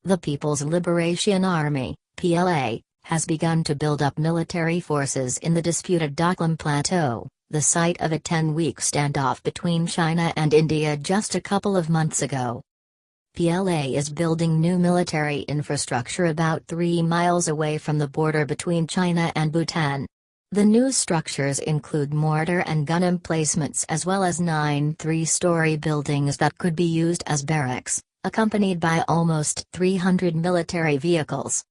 The People's Liberation Army, PLA, has begun to build up military forces in the disputed Doklam Plateau, the site of a 10-week standoff between China and India just a couple of months ago. PLA is building new military infrastructure about 3 miles away from the border between China and Bhutan. The new structures include mortar and gun emplacements as well as 9 three-story buildings that could be used as barracks, accompanied by almost 300 military vehicles.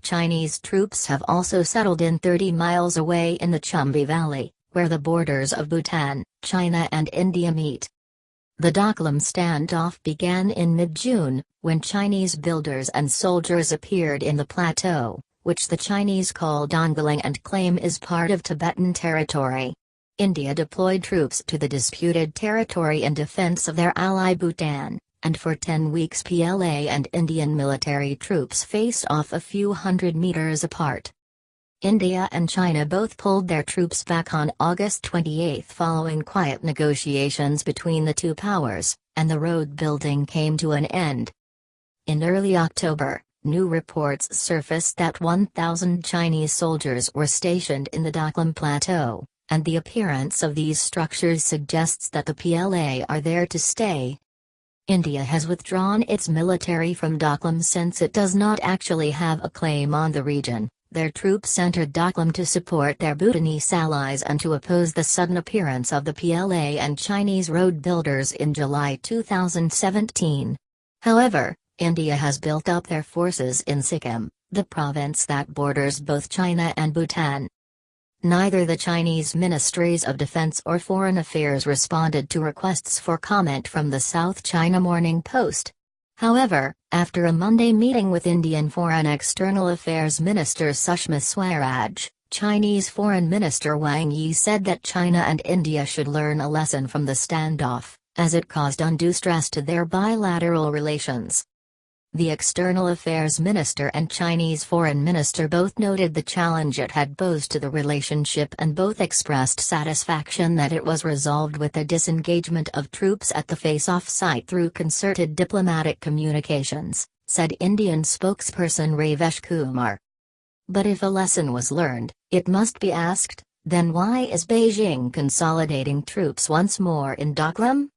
Chinese troops have also settled in 30 miles away in the Chumbi Valley, where the borders of Bhutan, China and India meet. The Doklam standoff began in mid-June, when Chinese builders and soldiers appeared in the plateau, which the Chinese call Donglang and claim is part of Tibetan territory. India deployed troops to the disputed territory in defense of their ally Bhutan, and for 10 weeks PLA and Indian military troops faced off a few hundred meters apart. India and China both pulled their troops back on August 28 following quiet negotiations between the two powers, and the road building came to an end. In early October, new reports surfaced that 1,000 Chinese soldiers were stationed in the Doklam Plateau, and the appearance of these structures suggests that the PLA are there to stay. India has withdrawn its military from Doklam since it does not actually have a claim on the region. Their troops entered Doklam to support their Bhutanese allies and to oppose the sudden appearance of the PLA and Chinese road builders in July 2017. However, India has built up their forces in Sikkim, the province that borders both China and Bhutan. Neither the Chinese Ministries of Defense or Foreign Affairs responded to requests for comment from the South China Morning Post. However, after a Monday meeting with Indian Foreign External Affairs Minister Sushma Swaraj, Chinese Foreign Minister Wang Yi said that China and India should learn a lesson from the standoff, as it caused undue stress to their bilateral relations. The External Affairs Minister and Chinese Foreign Minister both noted the challenge it had posed to the relationship and both expressed satisfaction that it was resolved with the disengagement of troops at the face-off site through concerted diplomatic communications, said Indian spokesperson Ravesh Kumar. But if a lesson was learned, it must be asked, then why is Beijing consolidating troops once more in Doklam?